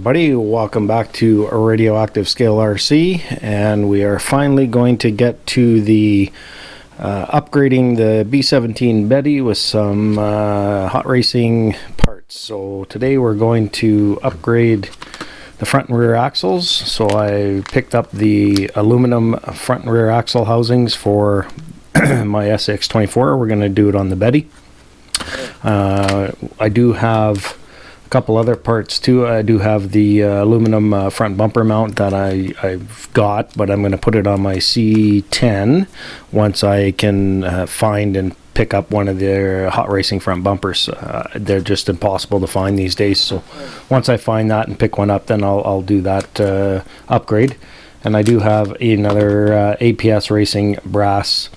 everybody, welcome back to Radioactive Scale RC, and we are finally going to get to the upgrading the B17 Betty with some hot racing parts. So today we're going to upgrade the front and rear axles. So I picked up the aluminum front and rear axle housings for my SCX24. We're going to do it on the Betty. I do have a couple other parts too. I do have the aluminum front bumper mount that I've got, but I'm going to put it on my C10 once I can find and pick up one of their hot racing front bumpers. They're just impossible to find these days, so once I find that and pick one up, then I'll do that upgrade. And I do have another APS Racing brass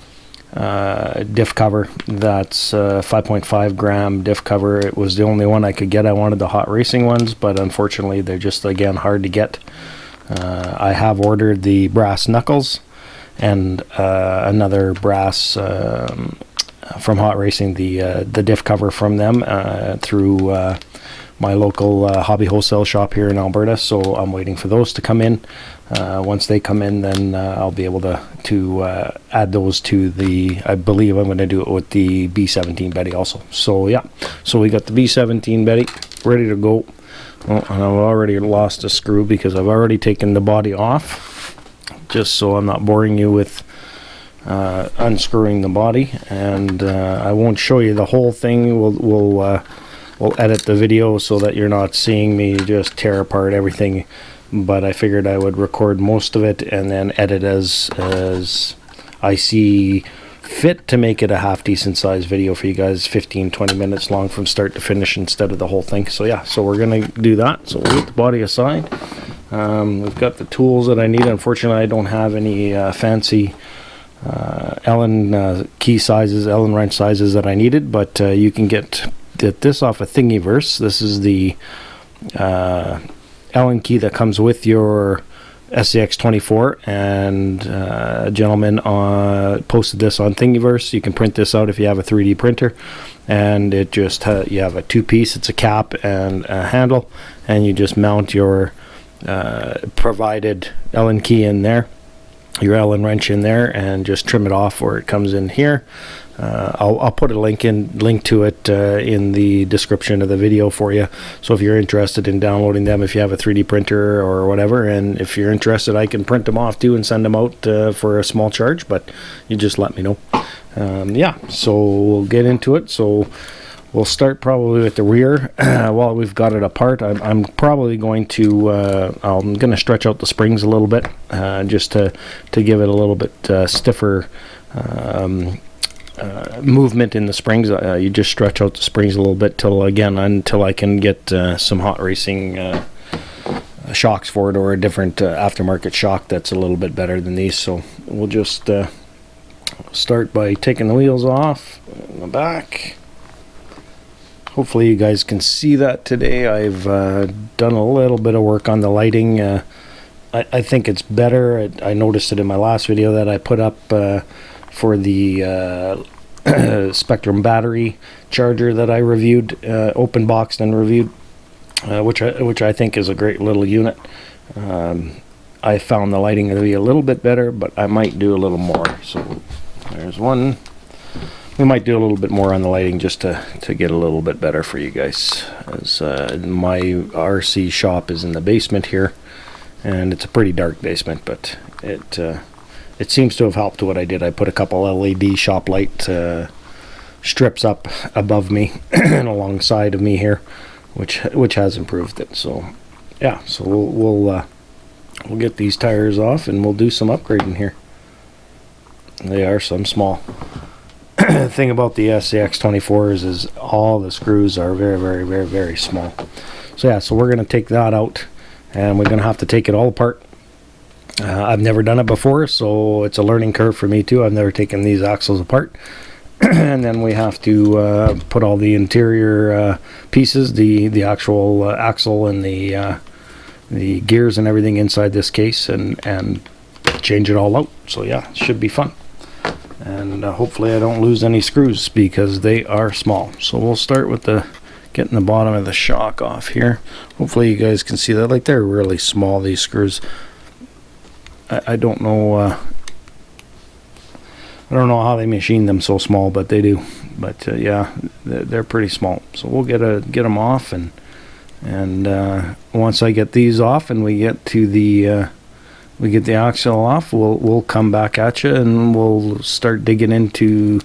diff cover. That's 5.5 gram diff cover. It was the only one I could get. I wanted the hot racing ones, but unfortunately they're just, again, hard to get. I have ordered the brass knuckles and another brass from hot racing, the diff cover from them through my local hobby wholesale shop here in Alberta. So I'm waiting for those to come in. Once they come in, then I'll be able to add those to the, I believe I'm going to do it with the B17 Betty also. So yeah, so we got the B17 Betty ready to go. Oh, and I've already lost a screw because I've already taken the body off, just so I'm not boring you with unscrewing the body. And I won't show you the whole thing. We'll edit the video so that you're not seeing me just tear apart everything, but I figured I would record most of it and then edit as I see fit to make it a half decent size video for you guys, 15-20 minutes long from start to finish instead of the whole thing. So yeah, so we're gonna do that. So we'll get the body aside. We've got the tools that I need. Unfortunately, I don't have any fancy Allen key sizes, Allen wrench sizes that I needed, but you can get this off of Thingiverse. This is the Allen key that comes with your SCX24, and a gentleman posted this on Thingiverse. You can print this out if you have a 3D printer, and it just you have a two-piece. It's a cap and a handle, and you just mount your provided Allen key in there, your Allen wrench in there, and just trim it off where it comes in here. I'll put a link to it in the description of the video for you. So if you're interested in downloading them, if you have a 3D printer or whatever, and if you're interested, I can print them off too and send them out for a small charge. But you just let me know. Yeah, so we'll get into it. So we'll start probably with the rear. While we've got it apart, I'm probably going to I'm going to stretch out the springs a little bit, just to give it a little bit stiffer movement in the springs. You just stretch out the springs a little bit until I can get some hot racing shocks for it, or a different aftermarket shock that's a little bit better than these. So we'll just start by taking the wheels off in the back. Hopefully you guys can see that today. I've done a little bit of work on the lighting. I think it's better. I noticed it in my last video that I put up for the Spectrum battery charger that I reviewed, open boxed and reviewed, which I think is a great little unit. I found the lighting to be a little bit better, but I might do a little more. So there's one. We might do a little bit more on the lighting just to get a little bit better for you guys, as my RC shop is in the basement here, and it's a pretty dark basement, but it seems to have helped what I did. I put a couple LED shop light strips up above me and alongside of me here, which has improved it. So yeah, so we'll get these tires off and we'll do some upgrading here. They are some small. The thing about the SCX24s is all the screws are very, very, very, very small. So yeah, so we're going to take that out, and we're going to have to take it all apart. I've never done it before, so it's a learning curve for me too. I've never taken these axles apart. And then we have to put all the interior pieces, the actual axle and the gears and everything inside this case, and change it all out. So yeah, it should be fun. And hopefully I don't lose any screws because they are small. So we'll start with getting the bottom of the shock off here. Hopefully you guys can see that. Like, they're really small, these screws. I don't know. I don't know how they machine them so small, but they do. But yeah, they're pretty small. So we'll get them off, and once I get these off and we get the axle off, we'll come back at you, and we'll start digging into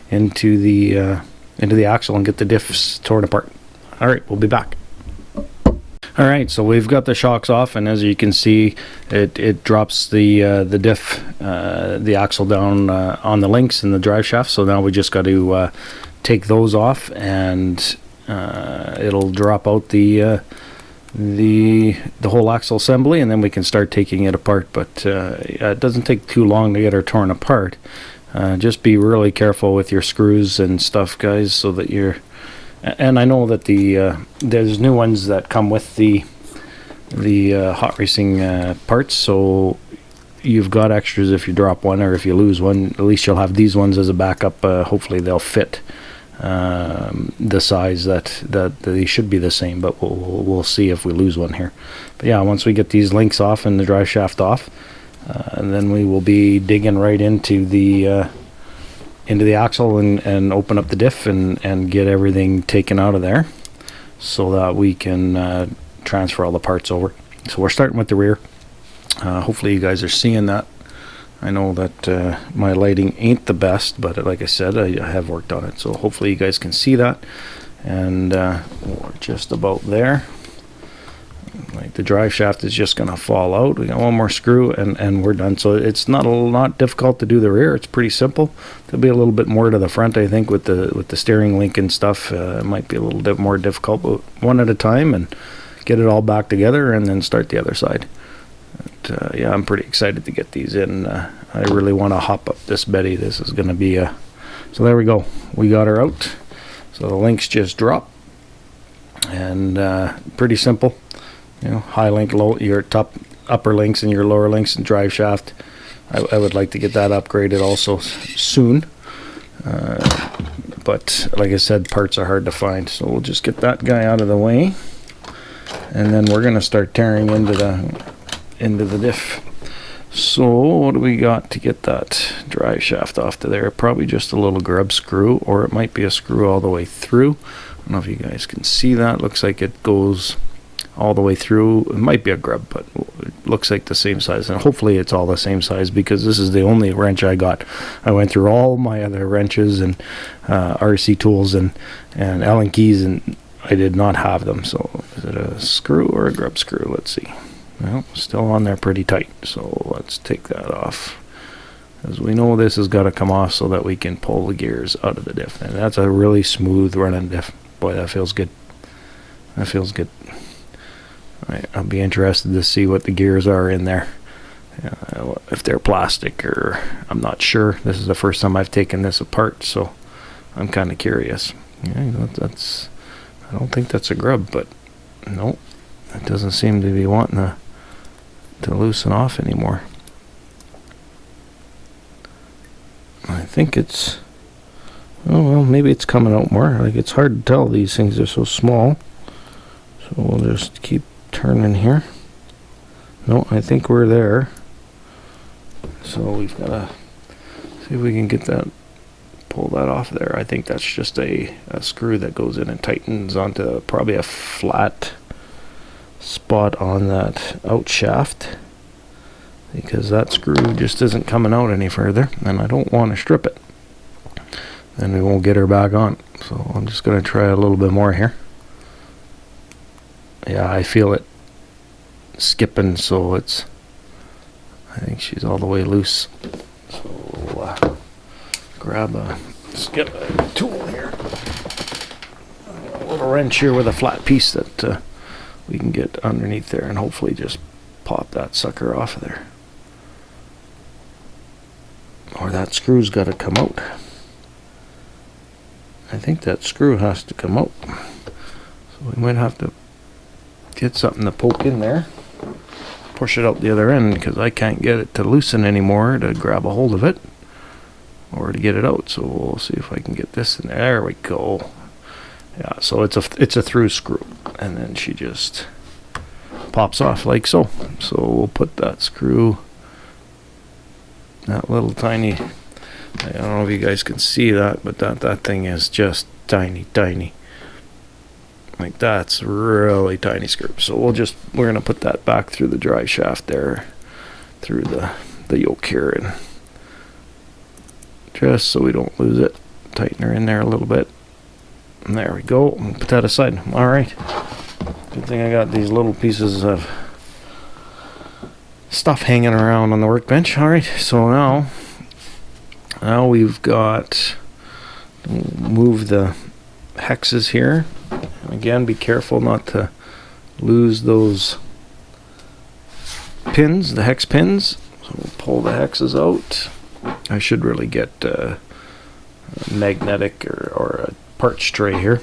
the axle and get the diffs torn apart. All right, we'll be back. All right, so we've got the shocks off, and as you can see, it drops the diff, the axle down on the links and the drive shaft. So now we just got to take those off, and it'll drop out the whole axle assembly, and then we can start taking it apart. But it doesn't take too long to get her torn apart. Just be really careful with your screws and stuff, guys, so that you're. And I know that there's new ones that come with the hot racing parts, so you've got extras if you drop one or if you lose one. At least you'll have these ones as a backup. Hopefully they'll fit the size that they should be the same, but we'll see if we lose one here. But yeah, once we get these links off and the drive shaft off, and then we will be digging right into the axle and open up the diff and get everything taken out of there, so that we can transfer all the parts over. So we're starting with the rear. Hopefully you guys are seeing that. I know that my lighting ain't the best, but like I said, I have worked on it, so hopefully you guys can see that. And we're just about there. Like, the drive shaft is just gonna fall out. We got one more screw and we're done. So it's not difficult to do the rear. It's pretty simple. There'll be a little bit more to the front, I think, with the steering link and stuff. It might be a little bit more difficult, but one at a time, and get it all back together, and then start the other side. But, yeah, I'm pretty excited to get these in. I really want to hop up this Betty. This is gonna be so there we go. We got her out. So the links just drop, and pretty simple. You know, high link, low, your upper links and your lower links and drive shaft. I would like to get that upgraded also soon. But like I said, parts are hard to find. So we'll just get that guy out of the way, and then we're gonna start tearing into the diff. So what do we got to get that drive shaft off to there? Probably just a little grub screw, or it might be a screw all the way through. I don't know if you guys can see that. Looks like it goes all the way through. It might be a grub, but it looks like the same size, and hopefully it's all the same size, because this is the only wrench I got. I went through all my other wrenches and RC tools and Allen keys, and I did not have them. So is it a screw or a grub screw? Let's see. Well, still on there pretty tight, so let's take that off, as we know this has got to come off so that we can pull the gears out of the diff. And that's a really smooth running diff. Boy, that feels good. That feels good. I'll be interested to see what the gears are in there, if they're plastic, or I'm not sure. This is the first time I've taken this apart, so I'm kind of curious. Yeah, that's. I don't think that's a grub, but nope, it doesn't seem to be wanting to loosen off anymore. I think it's. Oh well, maybe it's coming out more. Like, it's hard to tell. These things are so small. So we'll just keep turning here. No, I think we're there. So we've got to see if we can get that, pull that off there. I think that's just a screw that goes in and tightens onto probably a flat spot on that out shaft, because that screw just isn't coming out any further, and I don't want to strip it. Then we won't get her back on. So I'm just going to try a little bit more here. Yeah, I feel it skipping, so I think she's all the way loose. So grab a tool here, a little wrench here with a flat piece that we can get underneath there, and hopefully just pop that sucker off of there. Or that screw's got to come out. I think that screw has to come out, so we might have to get something to poke in there, push it out the other end, because I can't get it to loosen anymore to grab a hold of it or to get it out. So we'll see if I can get this in there. There we go. Yeah, so it's a through screw, and then she just pops off like so. So we'll put that screw, that little tiny, I don't know if you guys can see that, but that thing is just tiny. Like, that's really tiny screw. So we're gonna put that back through the drive shaft there, through the yoke here, and just so we don't lose it, tighten her in there a little bit. And there we go. Put that aside. All right. Good thing I got these little pieces of stuff hanging around on the workbench. All right. So now we've got, move the hexes here. And again, be careful not to lose those pins, the hex pins. So we'll pull the hexes out. I should really get a magnetic or a parts tray here.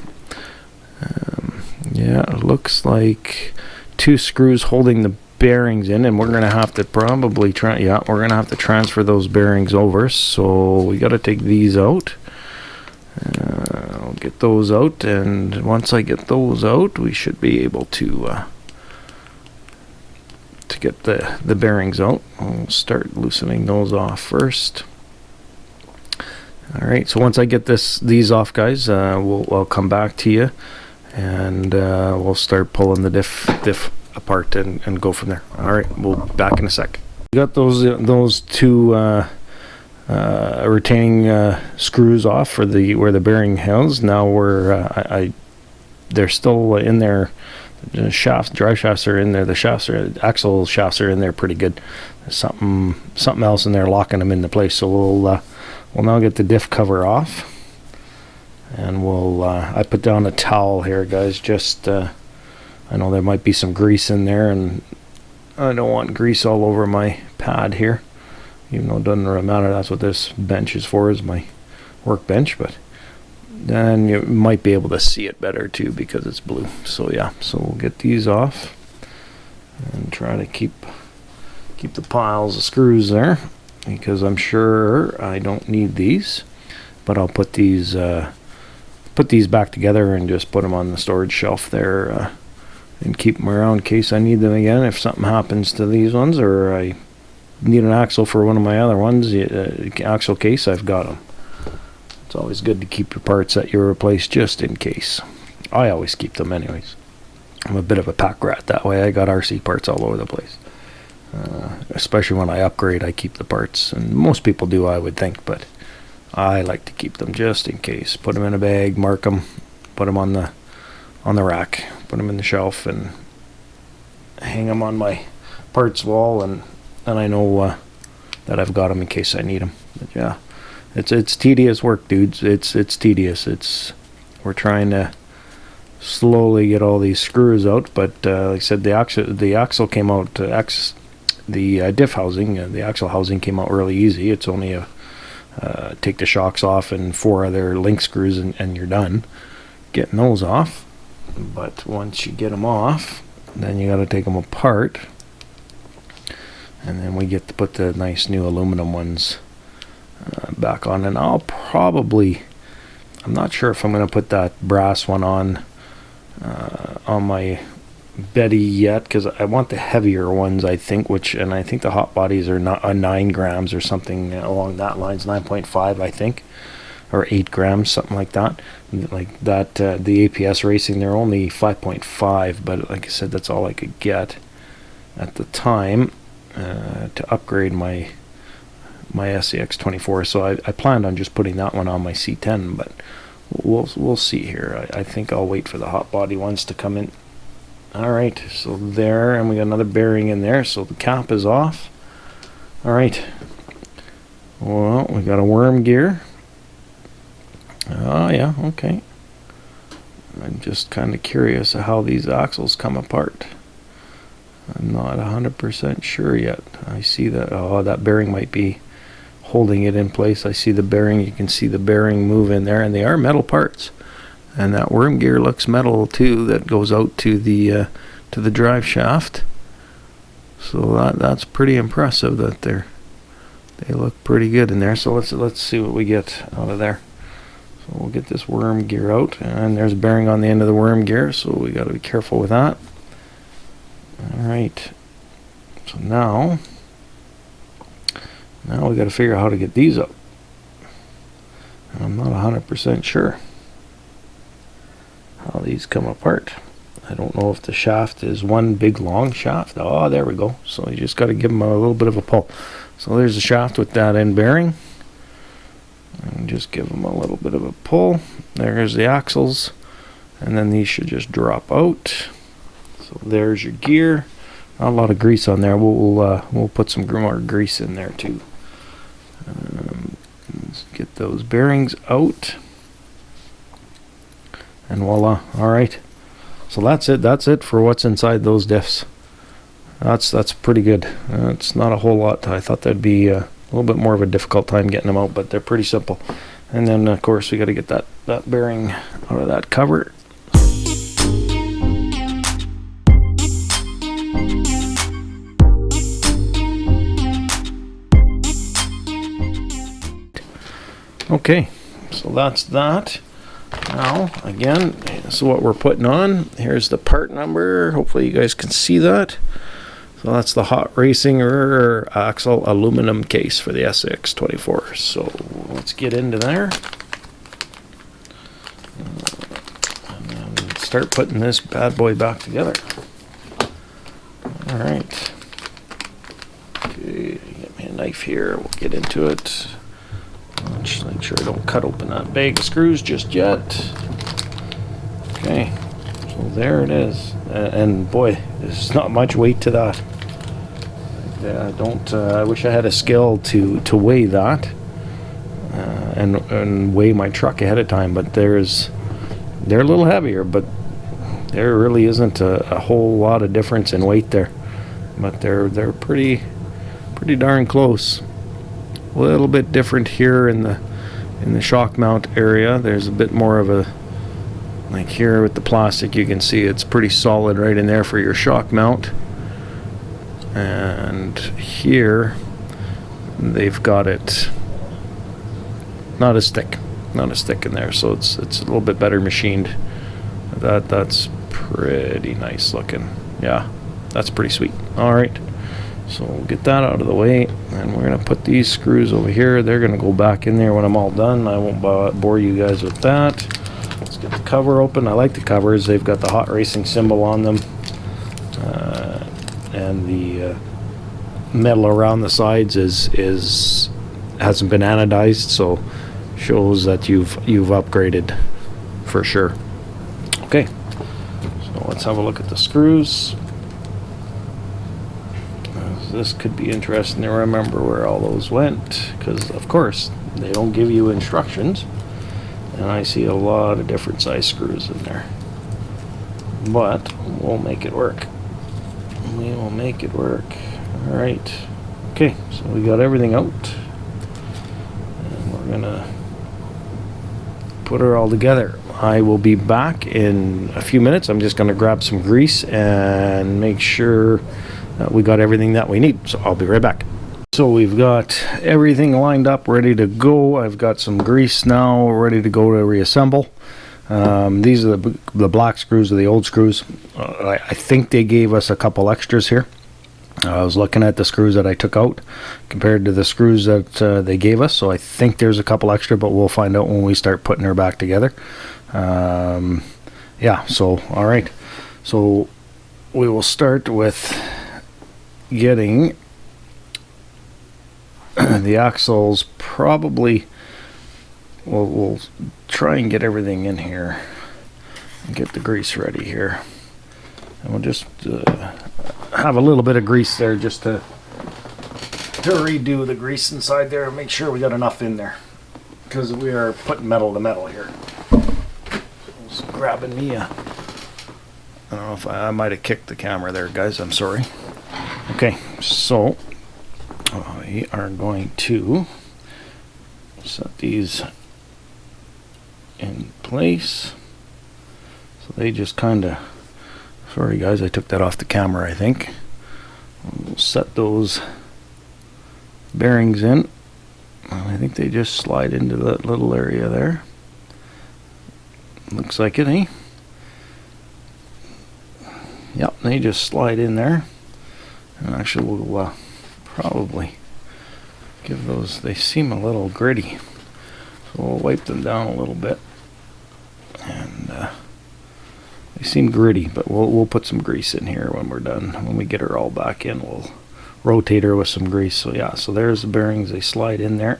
Yeah, it looks like 2 screws holding the bearings in, and we're gonna have to probably we're gonna have to transfer those bearings over. So we got to take these out. I'll get those out, and once I get those out, we should be able to get the bearings out. I'll start loosening those off first. All right, so once I get these off, guys, I'll come back to you, and we'll start pulling the diff apart and go from there. All right, we'll be back in a sec. We got those 2 retaining screws off for where the bearing is. Now they're still in there. The drive shafts are in there. The axle shafts are in there pretty good. There's something else in there locking them into place. So we'll now get the diff cover off, and I put down a towel here, guys. Just I know there might be some grease in there, and I don't want grease all over my pad here, even though it doesn't really matter. That's what this bench is for, is my workbench. But then you might be able to see it better too because it's blue. So yeah, so we'll get these off and try to keep the piles of screws there, because I'm sure I don't need these, but I'll put these back together and just put them on the storage shelf there, and keep them around in case I need them again if something happens to these ones, or I need an axle for one of my other ones, axle case. I've got them. It's always good to keep your parts that you replace just in case. I always keep them anyways. I'm a bit of a pack rat that way. I got RC parts all over the place. Especially when I upgrade, I keep the parts, and most people do, I would think, but I like to keep them just in case. Put them in a bag, mark them, put them on the rack, put them in the shelf, and hang them on my parts wall, and I know that I've got them in case I need them. But yeah, it's tedious work, dudes. It's tedious. We're trying to slowly get all these screws out, but like I said, the axle came out. The diff housing, the axle housing came out really easy. It's only take the shocks off and 4 other link screws, and you're done getting those off. But once you get them off, then you got to take them apart, and then we get to put the nice new aluminum ones back on. And I'm not sure if I'm going to put that brass one on my Betty yet, because I want the heavier ones, I think, and I think the hot bodies are not 9 grams or something along that lines, 9.5 I think, or 8 grams, something like that. Like that, the APS Racing, they're only 5.5, but like I said, that's all I could get at the time to upgrade my SCX24. So I planned on just putting that one on my C10, but we'll see here. I think I'll wait for the hot body ones to come in. Alright, so there, and we got another bearing in there, so the cap is off. Alright, well, we got a worm gear. Oh yeah, okay. I'm just kind of curious of how these axles come apart. I'm not 100% sure yet. I see that, that bearing might be holding it in place. I see the bearing, you can see the bearing move in there, and they are metal parts. And that worm gear looks metal too, that goes out to the drive shaft. So that's pretty impressive that they look pretty good in there. So let's see what we get out of there. So we'll get this worm gear out, and there's a bearing on the end of the worm gear, so we got to be careful with that. Alright, so now we got to figure out how to get these up. And I'm not 100% sure how these come apart. I don't know if the shaft is one big long shaft. Oh, there we go. So you just got to give them a little bit of a pull. So there's the shaft with that end bearing. And just give them a little bit of a pull. There's the axles. And then these should just drop out. So there's your gear. Not a lot of grease on there. We'll put some more grease in there too. Let's get those bearings out. And voila. Alright. So that's it. That's it for what's inside those diffs. That's pretty good. It's not a whole lot. I thought that'd be a little bit more of a difficult time getting them out, but they're pretty simple. And then of course we got to get that bearing out of that cover. Okay, so that's that. Now, again, this is what we're putting on. Here's the part number. Hopefully you guys can see that. So that's the hot racing rear axle aluminum case for the SCX24. So let's get into there. And then start putting this bad boy back together. Alright. Okay, get me a knife here. We'll get into it. Just make sure I don't cut open that bag of screws just yet. Okay, so there it is. And boy, there's not much weight to that. I wish I had a scale to weigh that and weigh my truck ahead of time. But they're a little heavier, but there really isn't a whole lot of difference in weight there. But they're pretty darn close. A little bit different here in the shock mount area. There's a bit more of a, like here with the plastic, you can see it's pretty solid right in there for your shock mount. And here they've got it not as thick in there, so it's a little bit better machined. That's pretty nice looking. Yeah, that's pretty sweet. All right. So we'll get that out of the way, and we're going to put these screws over here. They're going to go back in there when I'm all done. I won't bore you guys with that. Let's get the cover open. I like the covers. They've got the hot racing symbol on them, and the metal around the sides hasn't been anodized, so shows that you've upgraded for sure. Okay, so let's have a look at the screws. This could be interesting to remember where all those went, because of course they don't give you instructions, and I see a lot of different size screws in there, but we'll make it work. We will make it work. All right. Okay, so we got everything out, and we're gonna put her all together. I will be back in a few minutes. I'm just gonna grab some grease and make sure we got everything that we need, so I'll be right back. So we've got everything lined up, ready to go. I've got some grease now ready to go to reassemble. These are the black screws, or the old screws. I think they gave us a couple extras here. I was looking at the screws that I took out compared to the screws that they gave us, so I think there's a couple extra, but we'll find out when we start putting her back together. Yeah, so all right, so we will start with getting the axles. Probably we'll try and get everything in here and get the grease ready here, and we'll just have a little bit of grease there just to redo the grease inside there and make sure we got enough in there, because we are putting metal to metal here. Just grabbing me I don't know if I might have kicked the camera there, guys, I'm sorry. Okay, so we are going to set these in place. So they just kind of, sorry guys, I took that off the camera, I think. We'll set those bearings in. I think they just slide into that little area there. Looks like it, eh? Yep, they just slide in there. And actually we'll probably give those, they seem a little gritty. So we'll wipe them down a little bit. And they seem gritty, but we'll put some grease in here when we're done. When we get her all back in, we'll rotate her with some grease. So yeah, so there's the bearings. They slide in there.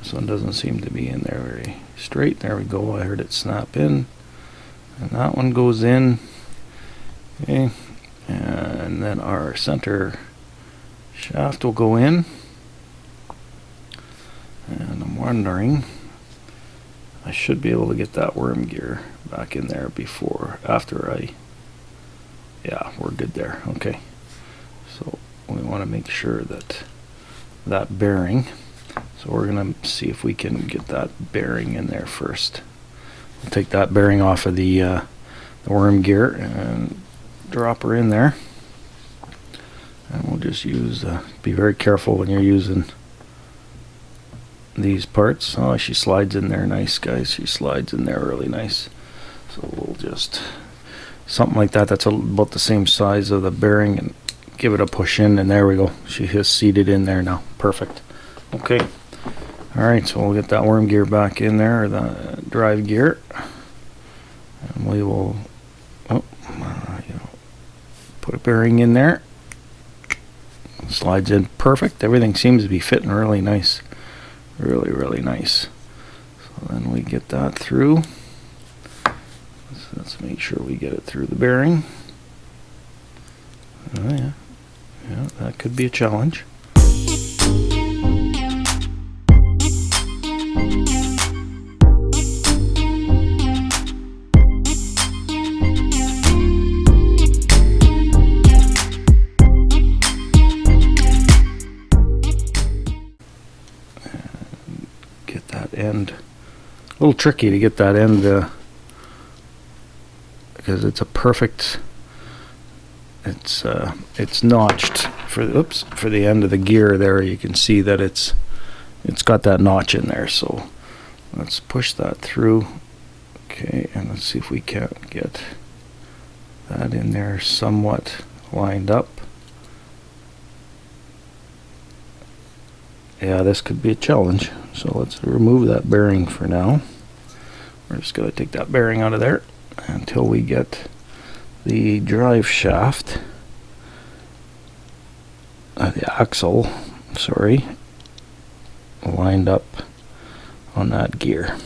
This one doesn't seem to be in there very straight. There we go. I heard it snap in. And that one goes in. Okay. And then our center shaft will go in. And I'm wondering, I should be able to get that worm gear back in there yeah, we're good there. Okay. So we want to make sure that that bearing, so we're going to see if we can get that bearing in there first. We'll take that bearing off of the worm gear and drop her in there. And we'll just use, be very careful when you're using these parts. Oh, she slides in there nice, guys. She slides in there really nice. So we'll just, something like that, that's about the same size of the bearing, and give it a push in, and there we go. She has seated in there now. Perfect. Okay. Alright, so we'll get that worm gear back in there, or the drive gear. And we will put a bearing in there. Slides in perfect. Everything seems to be fitting really nice. Really, really nice. So then we get that through. Let's make sure we get it through the bearing. Oh yeah. Yeah, that could be a challenge. End a little tricky to get that end because it's a perfect, it's notched for the end of the gear there. You can see that it's got that notch in there, so let's push that through. Okay, and let's see if we can't get that in there somewhat lined up. Yeah, this could be a challenge. So let's remove that bearing for now. We're just going to take that bearing out of there until we get the drive shaft, the axle, sorry, lined up on that gear.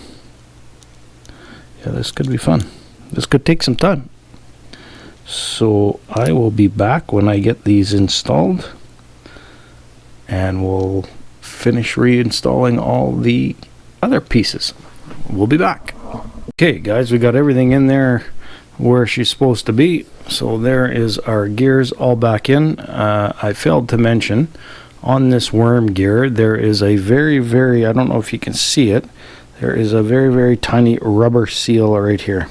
Yeah, this could be fun. This could take some time. So I will be back when I get these installed, and we'll finish reinstalling all the other pieces. We'll be back. Okay guys, we got everything in there where she's supposed to be. So there is our gears all back in. I failed to mention on this worm gear there is a very, I don't know if you can see it, there is a very tiny rubber seal right here.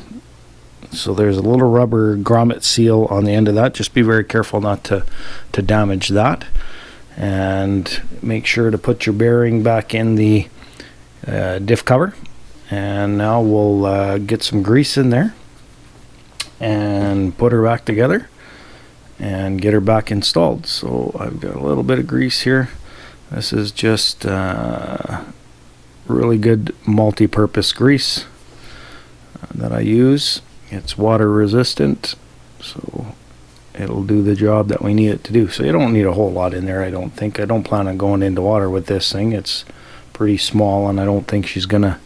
So there's a little rubber grommet seal on the end of that. Just be very careful not to damage that. And make sure to put your bearing back in the diff cover. And now we'll get some grease in there and put her back together and get her back installed. So I've got a little bit of grease here. This is just really good multi-purpose grease that I use. It's water resistant, so it'll do the job that we need it to do. So you don't need a whole lot in there, I don't think. I don't plan on going into water with this thing. It's pretty small, and I don't think she's gonna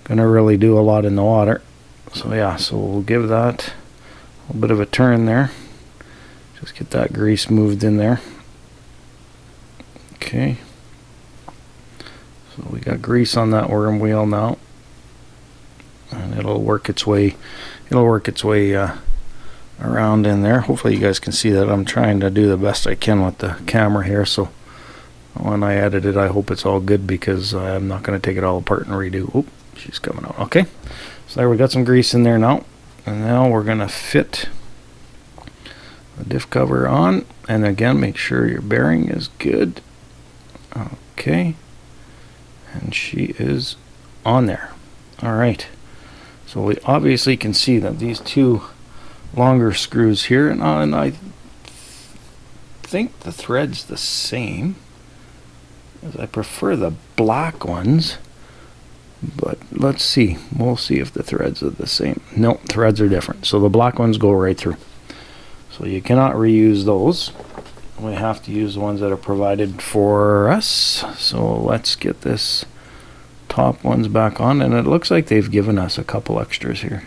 really do a lot in the water. So yeah, so we'll give that a little bit of a turn there. Just get that grease moved in there. Okay. So we got grease on that worm wheel now, and it'll work its way around in there. Hopefully you guys can see that. I'm trying to do the best I can with the camera here, so when I edit it I hope it's all good, because I'm not going to take it all apart and redo. Oop, she's coming out. Okay, so there, we got some grease in there now, and now we're going to fit the diff cover on, and again make sure your bearing is good. Okay, and she is on there. Alright, So we obviously can see that these two longer screws here, and I think the thread's the same, as I prefer the black ones, but let's see. We'll see if the threads are the same. No, threads are different. So the black ones go right through. So you cannot reuse those. We have to use the ones that are provided for us. So let's get this top ones back on, and it looks like they've given us a couple extras here.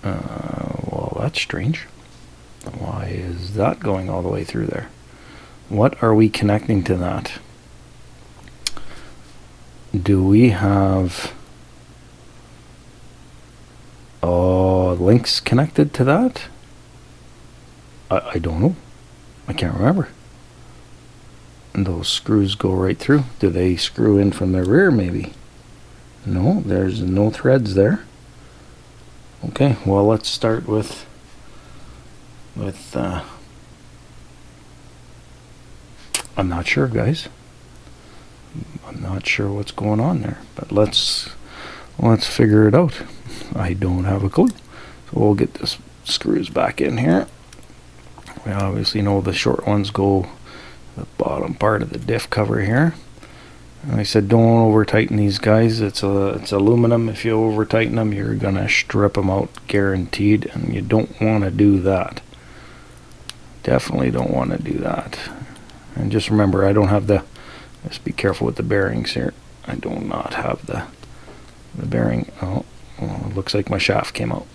Well, that's strange. Why is that going all the way through there? What are we connecting to that? Do we have links connected to that? I don't know. I can't remember. And those screws go right through. Do they screw in from the rear maybe? No, there's no threads there. Okay, well, let's start with I'm not sure, guys. I'm not sure what's going on there, but let's figure it out. I don't have a clue. So we'll get this screws back in here. We obviously know the short ones go the bottom part of the diff cover here. And I said don't over tighten these guys. It's aluminum. If you over tighten them, you're gonna strip them out, guaranteed, and you don't want to do that. Definitely don't want to do that. And just remember, I don't have the, just be careful with the bearings here. I do not have the bearing. Oh, it looks like my shaft came out.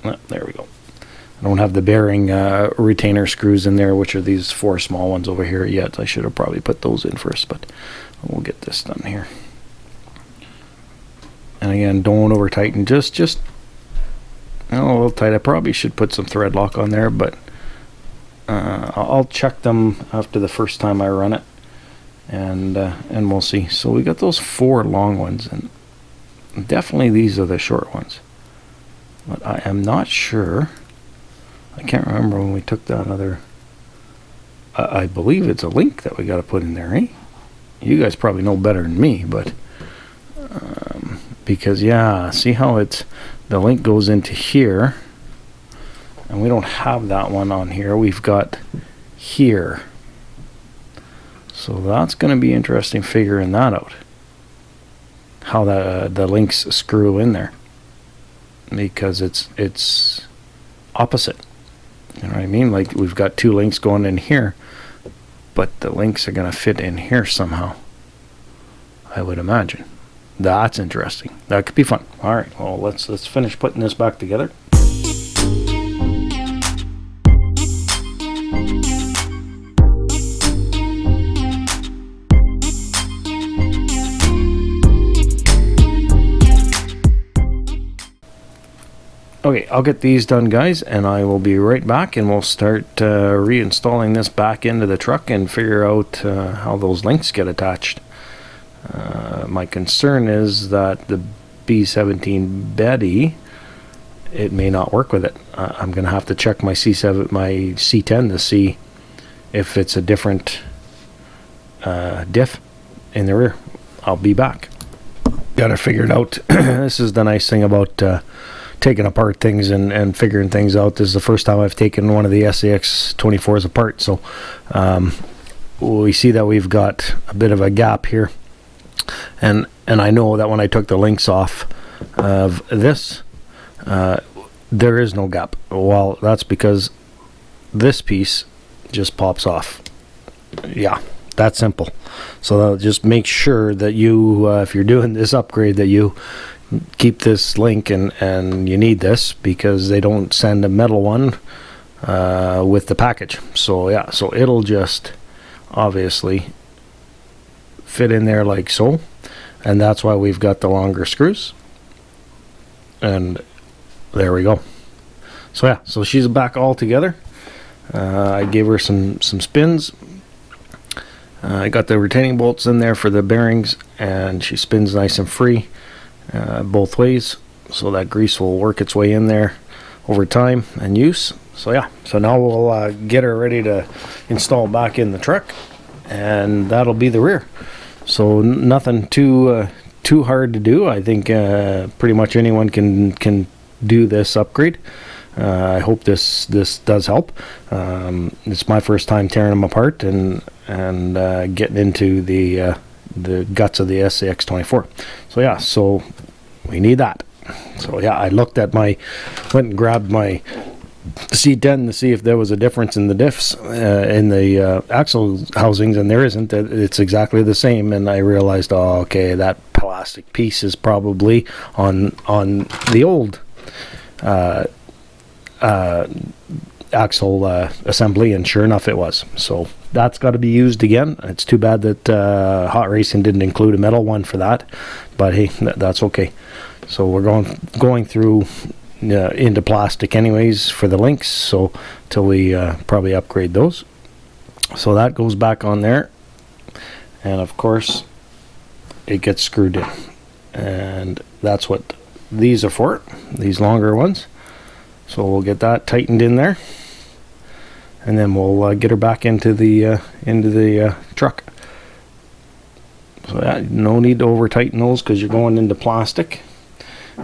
There we go. I don't have the bearing retainer screws in there, which are these 4 small ones over here yet. I should have probably put those in first, but we'll get this done here. And again, don't over tighten. Just a little tight. I probably should put some thread lock on there, but I'll check them after the first time I run it, and we'll see. So we got those 4 long ones, and definitely these are the short ones. But I am not sure. I can't remember when we took that other. I believe it's a link that we got to put in there, eh? You guys probably know better than me, but because yeah, see how it's the link goes into here, and we don't have that one on here. We've got here, so that's going to be interesting figuring that out. How the links screw in there, because it's opposite. You know what I mean? Like we've got 2 links going in here, but the links are going to fit in here somehow, I would imagine. That's interesting. That could be fun. All right, well, let's finish putting this back together. Okay, I'll get these done, guys, and I will be right back, and we'll start reinstalling this back into the truck and figure out how those links get attached. My concern is that the B17 Betty, it may not work with it. I'm going to have to check my C10 to see if it's a different diff in the rear. I'll be back. Got to figure it out. This is the nice thing about taking apart things and figuring things out. This is the first time I've taken one of the SCX24s apart, so we see that we've got a bit of a gap here, and I know that when I took the links off of this, there is no gap. Well, that's because this piece just pops off. Yeah, that's simple. So just make sure that you if you're doing this upgrade, that you keep this link, and you need this because they don't send a metal one with the package. So yeah, so it'll just obviously fit in there like so, and that's why we've got the longer screws, and there we go. So yeah, so she's back all together. I gave her some spins. I got the retaining bolts in there for the bearings, and she spins nice and free both ways, so that grease will work its way in there over time and use. So yeah, so now we'll get her ready to install back in the truck, and that'll be the rear. So nothing too too hard to do. I think pretty much anyone can do this upgrade. I hope this does help. It's my first time tearing them apart and getting into the guts of the SCX24. So yeah, so we need that. So yeah, I went and grabbed my C10 to see if there was a difference in the diffs in the axle housings, and there isn't. It's exactly the same, and I realized, oh, okay, that plastic piece is probably on the old axle assembly, and sure enough it was. So that's got to be used again. It's too bad that Hot Racing didn't include a metal one for that, but hey, that's okay. So we're going through into plastic anyways for the links, so till we probably upgrade those. So that goes back on there, and of course it gets screwed in, and that's what these are for, these longer ones. So we'll get that tightened in there, and then we'll get her back into the truck. So yeah, no need to over tighten those because you're going into plastic.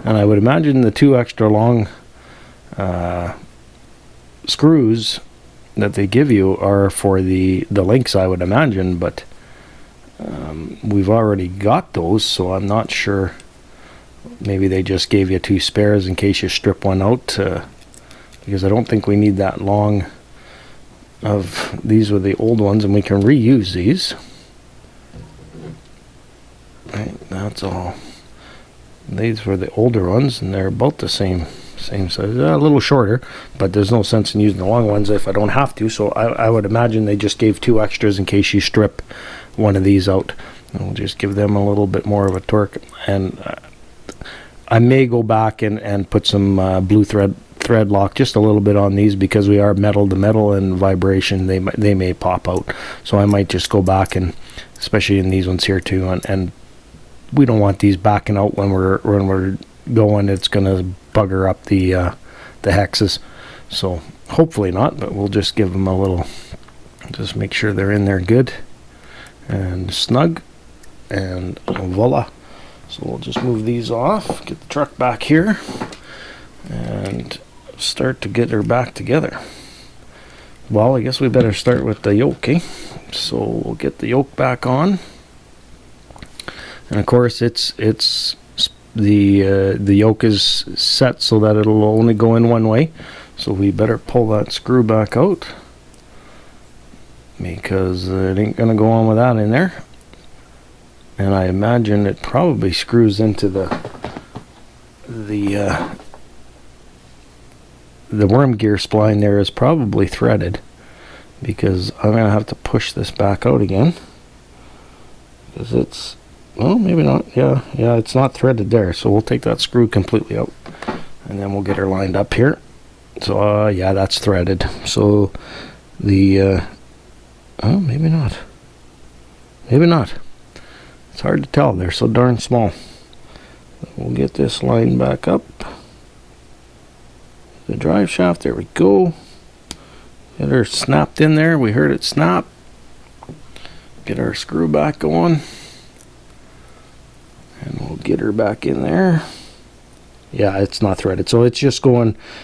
And I would imagine the 2 extra long screws that they give you are for the links, I would imagine, but we've already got those, so I'm not sure. Maybe they just gave you 2 spares in case you strip one out, because I don't think we need that long of these. Were the old ones, and we can reuse these. Right, that's all. These were the older ones, and they're about the same size, a little shorter, but there's no sense in using the long ones if I don't have to. So I would imagine they just gave 2 extras in case you strip one of these out. And we'll just give them a little bit more of a torque, and I may go back and put some blue thread lock just a little bit on these, because we are metal to metal, and vibration, they may pop out. So I might just go back, and especially in these ones here too, and we don't want these backing out when we're going. It's gonna bugger up the hexes. So hopefully not, but we'll just give them a little, just make sure they're in there good and snug, and voila. So we'll just move these off, get the truck back here, and start to get her back together. Well, I guess we better start with the yoke, eh? So we'll get the yoke back on. And of course, it's the yoke is set so that it'll only go in one way. So we better pull that screw back out, because it ain't gonna go on with that in there. And I imagine it probably screws into the worm gear spline there is probably threaded, because I'm gonna have to push this back out again, because it's, well, maybe not. Yeah, it's not threaded there. So we'll take that screw completely out, and then we'll get her lined up here. So yeah, that's threaded. So the oh, maybe not. Maybe not. It's hard to tell. They're so darn small. We'll get this lined back up. The drive shaft. There we go. Get her snapped in there. We heard it snap. Get our screw back going. And we'll get her back in there. Yeah, it's not threaded, so it's just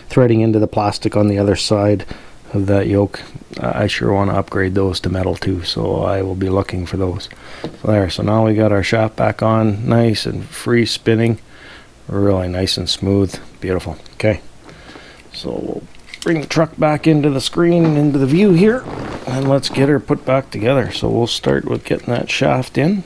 threading into the plastic on the other side of that yoke. I sure want to upgrade those to metal too, so I will be looking for those. So there, so now we got our shaft back on, nice and free spinning, really nice and smooth, beautiful. Okay, so we'll bring the truck back into the screen, into the view here, and let's get her put back together. So we'll start with getting that shaft in.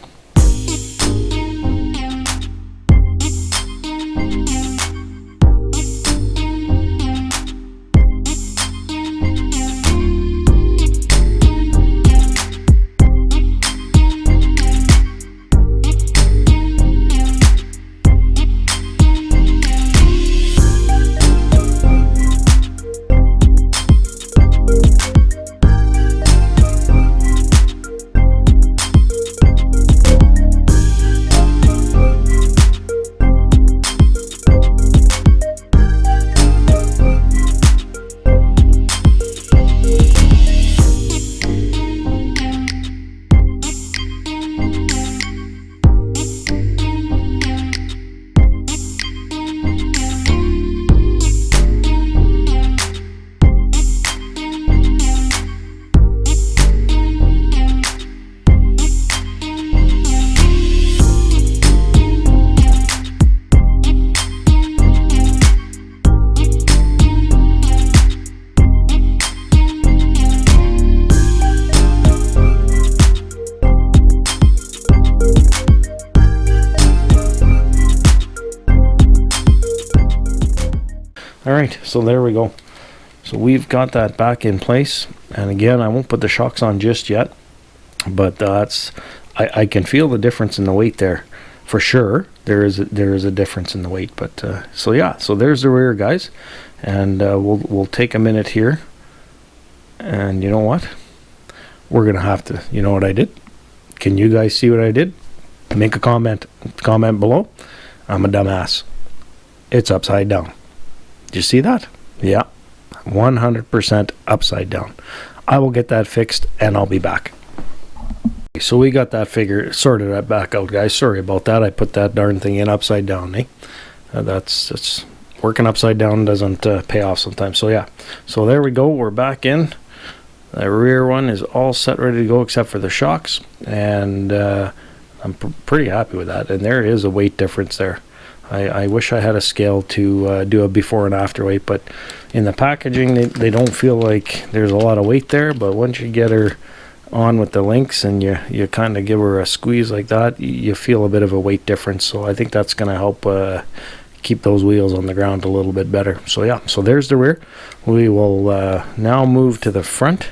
All right, so there we go. So we've got that back in place, and again, I won't put the shocks on just yet, but I can feel the difference in the weight there, for sure. There is a difference in the weight, but so yeah, so there's the rear, guys, and we'll take a minute here, and you know what? We're gonna have to. You know what I did? Can you guys see what I did? Make a comment below. I'm a dumbass. It's upside down. Did you see that? Yeah. 100% upside down. I will get that fixed and I'll be back. So we got that sorted that back out, guys. Sorry about that. I put that darn thing in upside down, eh? That's working upside down doesn't pay off sometimes. So yeah. So there we go. We're back in. The rear one is all set, ready to go, except for the shocks, and I'm pretty happy with that. And there is a weight difference there. I wish I had a scale to do a before and after weight, but in the packaging they don't feel like there's a lot of weight there. But once you get her on with the links and you kind of give her a squeeze like that, you feel a bit of a weight difference. So I think that's going to help keep those wheels on the ground a little bit better. So yeah, so there's the rear. We will now move to the front.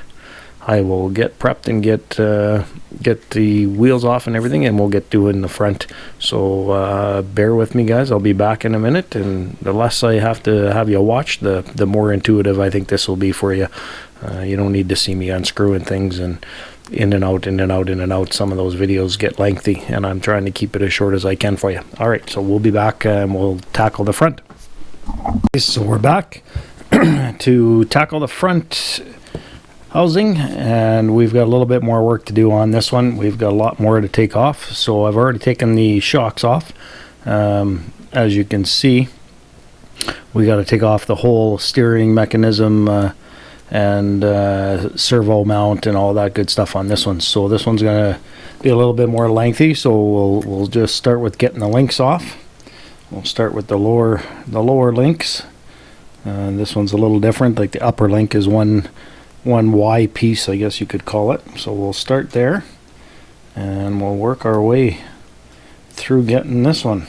I will get prepped and get the wheels off and everything, and we'll get doing the front. So bear with me, guys. I'll be back in a minute, and the less I have to have you watch, the more intuitive I think this will be for you. You don't need to see me unscrewing things and in and out, in and out, in and out. Some of those videos get lengthy, and I'm trying to keep it as short as I can for you. All right, so we'll be back and we'll tackle the front. So we're back to tackle the front housing, and we've got a little bit more work to do on this one. We've got a lot more to take off. So I've already taken the shocks off. As you can see, we got to take off the whole steering mechanism and servo mount and all that good stuff on this one. So this one's gonna be a little bit more lengthy, so we'll just start with getting the links off. We'll start with the lower links. This one's a little different. Like the upper link is one Y piece, I guess you could call it. So we'll start there and we'll work our way through getting this one.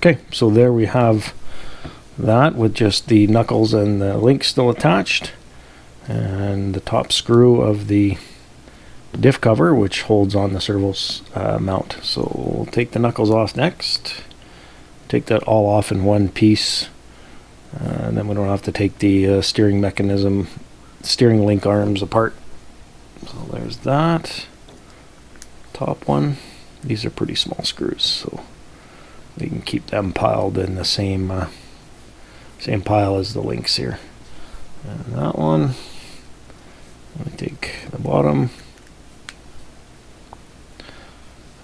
Okay, so there we have that with just the knuckles and the links still attached, and the top screw of the diff cover, which holds on the servo mount. So we'll take the knuckles off next, take that all off in one piece, and then we don't have to take the steering link arms apart. So there's that top one. These are pretty small screws, so we can keep them piled in the same pile as the links here. And that one, we take the bottom,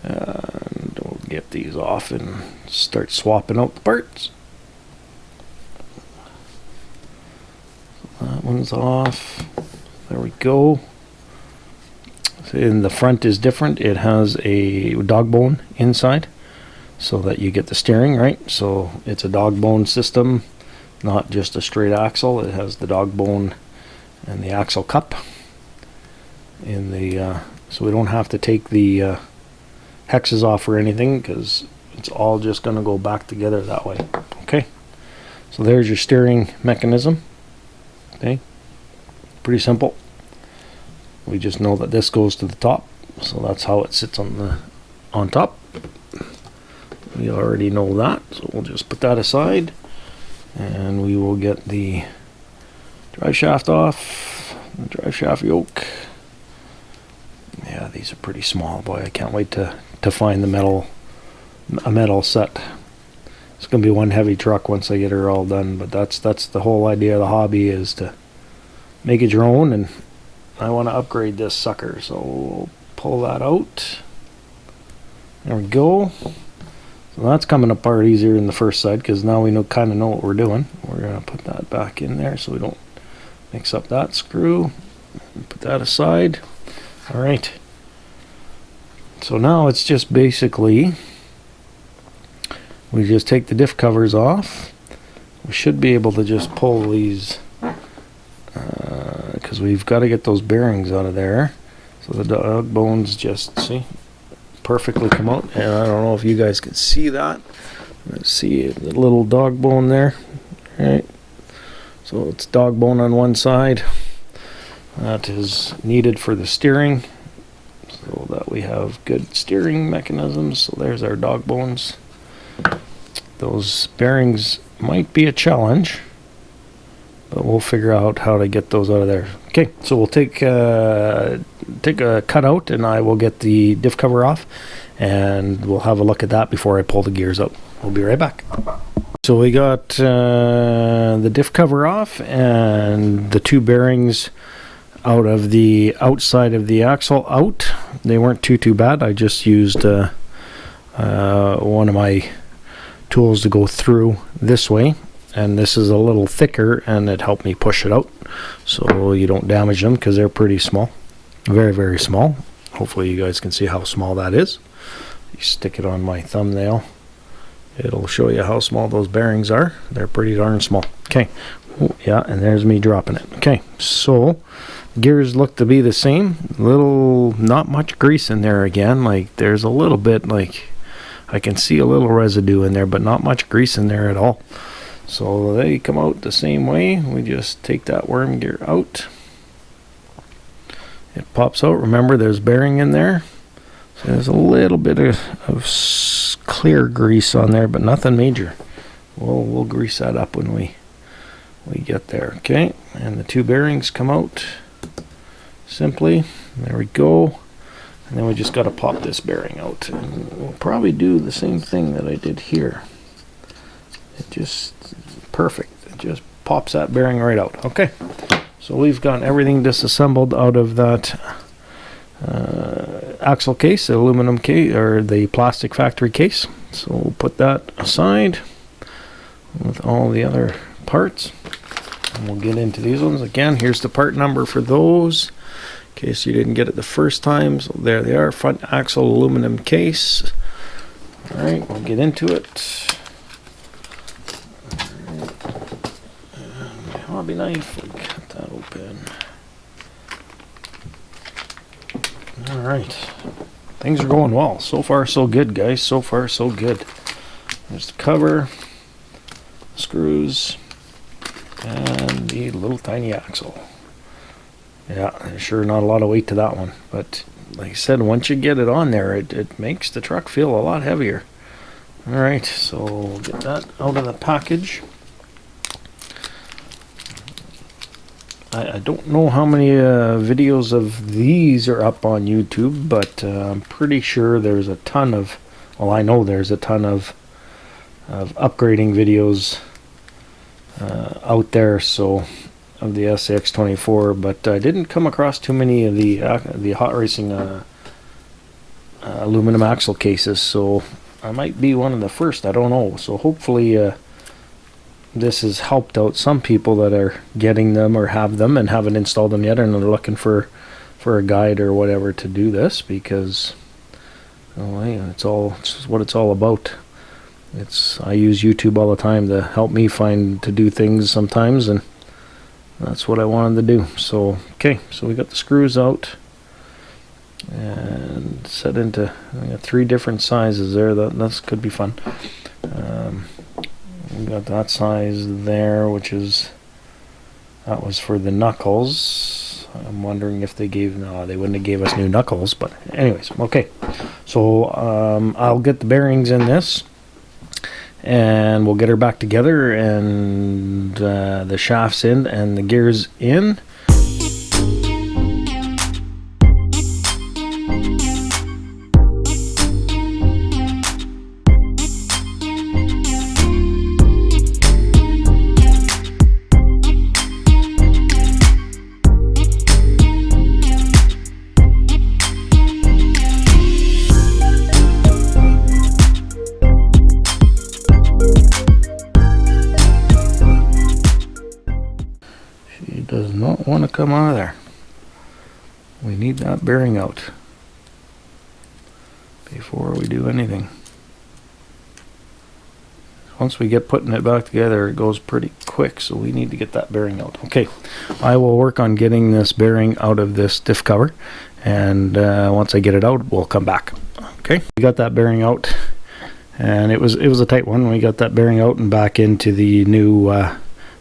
and we'll get these off and start swapping out the parts. That one's off. There we go. And the front is different. It has a dog bone inside, so that you get the steering right. So it's a dog bone system, not just a straight axle. It has the dog bone and the axle cup in the so we don't have to take the hexes off or anything, because it's all just going to go back together that way. Okay, so there's your steering mechanism. Okay, pretty simple. We just know that this goes to the top, so that's how it sits on top. We already know that, so we'll just put that aside, and we will get the Drive shaft off. Drive shaft yoke. Yeah, these are pretty small. Boy, I can't wait to find a metal set. It's gonna be one heavy truck once I get her all done. But that's the whole idea of the hobby, is to make it your own, and I want to upgrade this sucker. So we'll pull that out. There we go. So that's coming apart easier than the first side, because now we kind of know what we're doing. We're gonna put that back in there so we don't mix up that screw. Put that aside. All right. So now it's just basically, we just take the diff covers off. We should be able to just pull these, because we've got to get those bearings out of there. So the dog bones just, see, perfectly come out. And I don't know if you guys can see that. Let's see the little dog bone there. All right. So it's dog bone on one side. That is needed for the steering, so that we have good steering mechanisms. So there's our dog bones. Those bearings might be a challenge, but we'll figure out how to get those out of there. Okay, so we'll take a cutout, and I will get the diff cover off, and we'll have a look at that before I pull the gears out. We'll be right back. So we got the diff cover off and the two bearings out of the outside of the axle out. They weren't too bad. I just used one of my tools to go through this way, and this is a little thicker, and it helped me push it out so you don't damage them, because they're pretty small, very small. Hopefully you guys can see how small that is. You stick it on my thumbnail, it'll show you how small those bearings are. They're pretty darn small. Okay, yeah, and there's me dropping it. Okay, so gears look to be the same. Not much grease in there again. Like, there's a little bit, like I can see a little residue in there, but not much grease in there at all. So they come out the same way. We just take that worm gear out. It pops out. Remember, there's bearing in there. So there's a little bit of clear grease on there, but nothing major. We'll grease that up when we get there. Okay, and the two bearings come out simply. There we go. And then we just got to pop this bearing out. And we'll probably do the same thing that I did here. It just, perfect. It just pops that bearing right out. Okay, so we've got everything disassembled out of that axle case, the aluminum case, or the plastic factory case. So we'll put that aside with all the other parts. And we'll get into these ones. Again, here's the part number for those, in case you didn't get it the first time. So there they are, front axle aluminum case. All right, we'll get into it. My hobby knife, we'll cut that open. All right, things are going well. So far, so good, guys. So far, so good. There's the cover, screws, and the little tiny axle. Yeah, there's sure not a lot of weight to that one, but like I said, once you get it on there, it makes the truck feel a lot heavier. All right, so we'll get that out of the package. I don't know how many videos of these are up on YouTube, but I'm pretty sure there's a ton of, well, I know there's a ton of upgrading videos out there, so of the SCX24, but I didn't come across too many of the hot racing aluminum axle cases, so I might be one of the first. I don't know. So hopefully this has helped out some people that are getting them or have them and haven't installed them yet, and they're looking for a guide or whatever to do this, because it's what it's all about. I use YouTube all the time to help me to do things sometimes, and that's what I wanted to do. So okay, so we got the screws out and set into, I got 3 different sizes there. That could be fun. We got that size there, that was for the knuckles. I'm wondering if they they wouldn't have gave us new knuckles, but anyways, okay. So I'll get the bearings in this, and we'll get her back together, and the shafts in and the gears in. Does not want to come out of there. We need that bearing out before we do anything. Once we get putting it back together, it goes pretty quick, so we need to get that bearing out. Okay, I will work on getting this bearing out of this diff cover, and once I get it out, we'll come back. Okay, we got that bearing out, and it was a tight one. We got that bearing out and back into the new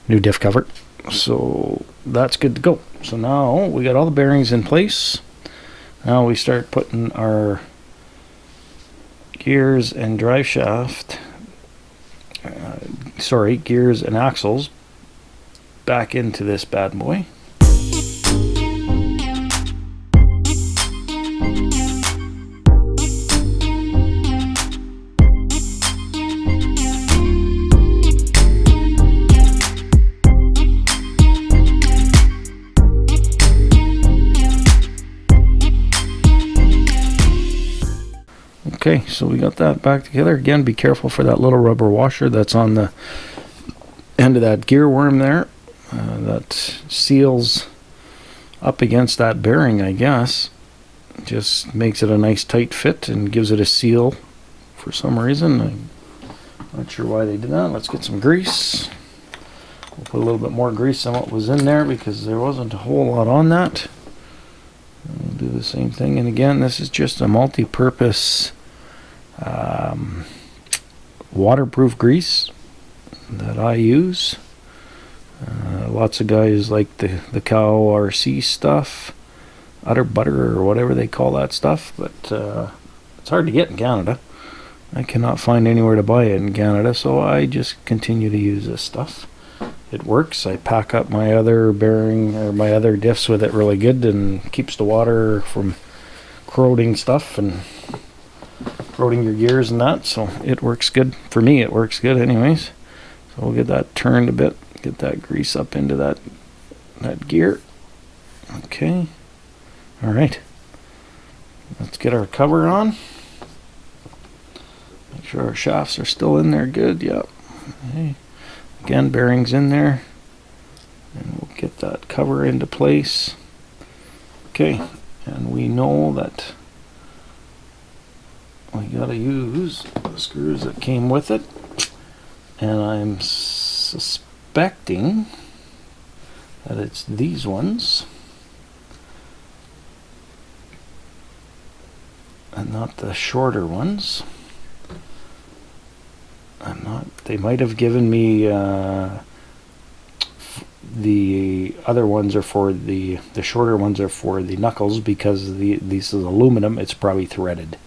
diff cover. So that's good to go. So now we got all the bearings in place. Now we start putting our gears and drive shaft, gears and axles back into this bad boy. Okay, so we got that back together. Again, be careful for that little rubber washer that's on the end of that gear worm there. That seals up against that bearing, I guess. Just makes it a nice tight fit and gives it a seal for some reason. I'm not sure why they did that. Let's get some grease. We'll put a little bit more grease than what was in there because there wasn't a whole lot on that. We'll do the same thing. And again, this is just a multi-purpose waterproof grease that I use. Lots of guys like the cow RC stuff, udder butter or whatever they call that stuff, but it's hard to get in Canada. I cannot find anywhere to buy it in Canada, so I just continue to use this stuff. It works. I pack up my other bearing or my other diffs with it really good and keeps the water from corroding stuff and corroding your gears and that, so it works good. For me, it works good anyways. So we'll get that turned a bit, get that grease up into that gear. Okay. All right. Let's get our cover on. Make sure our shafts are still in there good. Yep. Okay. Again, bearings in there. And we'll get that cover into place. Okay. And we know that we gotta use the screws that came with it. And I'm suspecting that it's these ones. And not the shorter ones. They might have given me the other ones are for the shorter ones are for the knuckles because this is aluminum. It's probably threaded,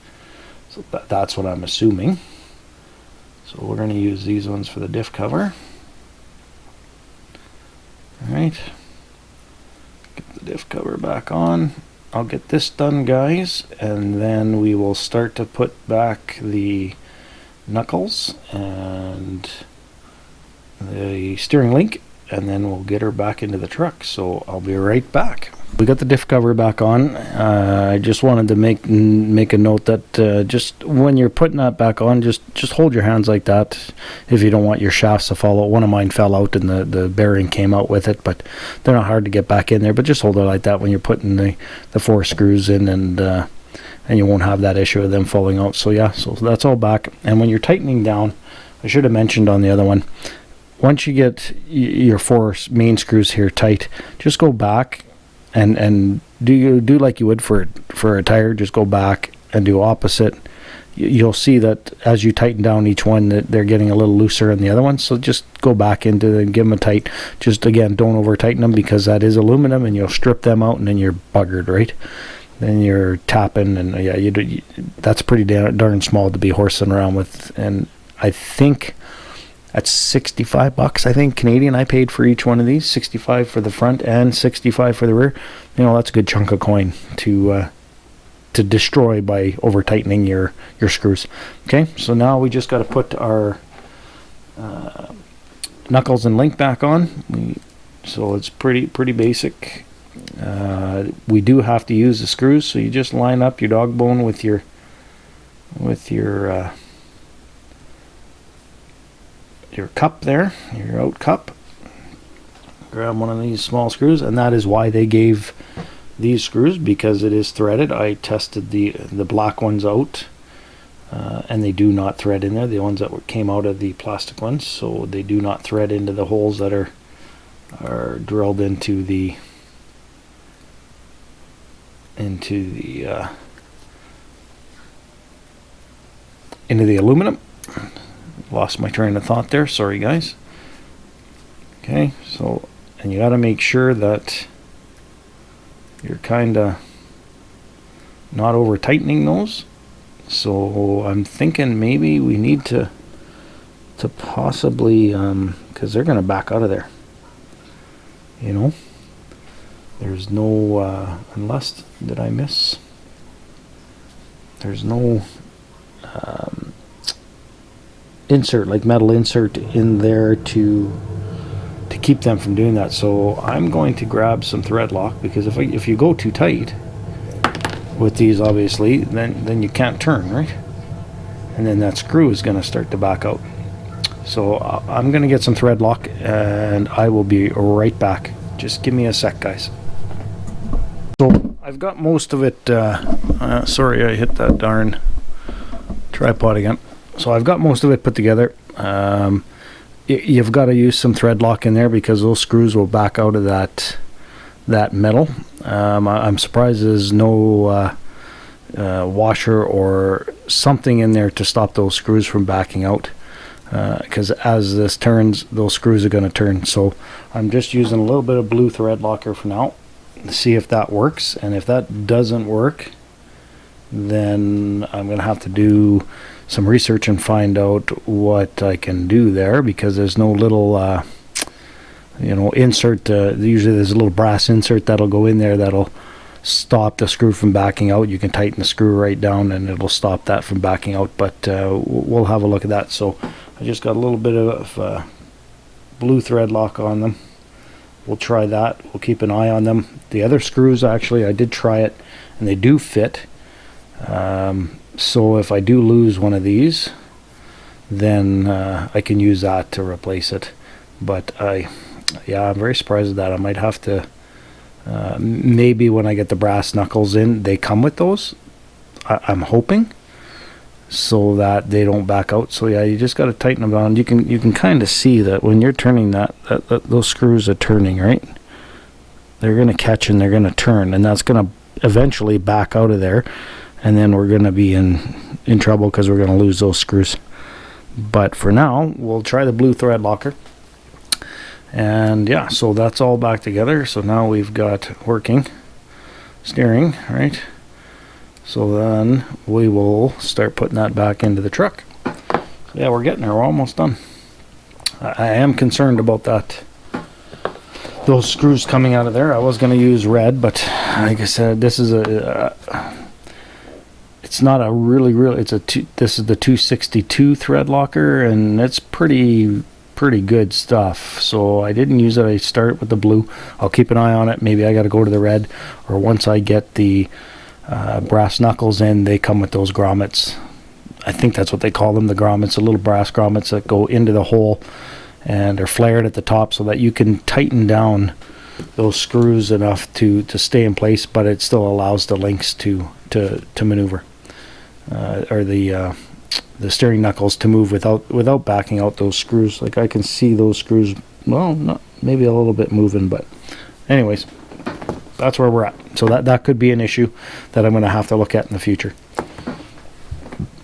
so that's what I'm assuming. So we're going to use these ones for the diff cover. All right, get the diff cover back on. I'll get this done, guys, and then we will start to put back the knuckles and the steering link, and then we'll get her back into the truck. So I'll be right back. We got the diff cover back on. I just wanted to make a note that just when you're putting that back on, just hold your hands like that if you don't want your shafts to fall out. One of mine fell out and the bearing came out with it, but they're not hard to get back in there. But just hold it like that when you're putting the 4 screws in, and you won't have that issue of them falling out. So yeah, so that's all back. And when you're tightening down, I should have mentioned on the other one, once you get your 4 main screws here tight, just go back and do like you would for a tire. Just go back and do opposite. You'll see that as you tighten down each one, that they're getting a little looser in the other one. So just go back into them, give them a tight. Just again, don't over tighten them because that is aluminum, and you'll strip them out, and then you're buggered, right? Then you're tapping, and yeah, that's pretty darn small to be horsing around with. And I think that's 65 bucks, I think, Canadian I paid for each one of these. 65 for the front and 65 for the rear. You know, that's a good chunk of coin to destroy by over tightening your screws. Okay, so now we just got to put our knuckles and link back on. So it's pretty basic. We do have to use the screws, so you just line up your dog bone with your cup there, your out cup. Grab one of these small screws, and that is why they gave these screws, because it is threaded. I tested the black ones out, and they do not thread in there. The ones that came out of the plastic ones, so they do not thread into the holes that are drilled into the aluminum. Lost my train of thought there, sorry guys. Okay, so, and you got to make sure that you're kind of not over tightening those. So I'm thinking maybe we need to possibly, because they're going to back out of there, you know. There's no unless, did I miss? There's no insert, like metal insert in there to keep them from doing that. So I'm going to grab some thread lock, because if you go too tight with these, obviously, then you can't turn, right? And then that screw is going to start to back out. So I'm going to get some thread lock, and I will be right back. Just give me a sec, guys. So I've got most of it. Sorry, I hit that darn tripod again. So I've got most of it put together. You've got to use some thread lock in there, because those screws will back out of that metal. I'm surprised there's no washer or something in there to stop those screws from backing out, because as this turns, those screws are going to turn. So I'm just using a little bit of blue thread locker for now to see if that works, and if that doesn't work, then I'm going to have to do some research and find out what I can do there, because there's no little insert. Usually there's a little brass insert that'll go in there that'll stop the screw from backing out. You can tighten the screw right down and it'll stop that from backing out, but we'll have a look at that. So I just got a little bit of blue thread lock on them. We'll try that. We'll keep an eye on them. The other screws, actually, I did try it and they do fit. So if I do lose one of these, then I can use that to replace it. But I'm very surprised at that. I might have to maybe when I get the brass knuckles in, they come with those. I'm hoping, so that they don't back out. So yeah, you just got to tighten them down. You can kind of see that when you're turning that those screws are turning, right? They're going to catch and they're going to turn, and that's going to eventually back out of there. And then we're going to be in trouble, because we're going to lose those screws. But for now, we'll try the blue thread locker. And yeah, so that's all back together. So now we've got working steering, right? So then we will start putting that back into the truck. So yeah, we're getting there. We're almost done. I am concerned about that. Those screws coming out of there. I was going to use red, but like I said, this is it's not a really, this is the 262 thread locker, and it's pretty good stuff. So I didn't use it. I started with the blue. I'll keep an eye on it. Maybe I got to go to the red, or once I get the brass knuckles in, they come with those grommets. I think that's what they call them, the grommets, the little brass grommets that go into the hole and are flared at the top, so that you can tighten down those screws enough to stay in place, but it still allows the links to maneuver, or the steering knuckles to move without backing out those screws. Like I can see those screws, well, not maybe a little bit moving, but anyways, that's where we're at. So that could be an issue that I'm going to have to look at in the future.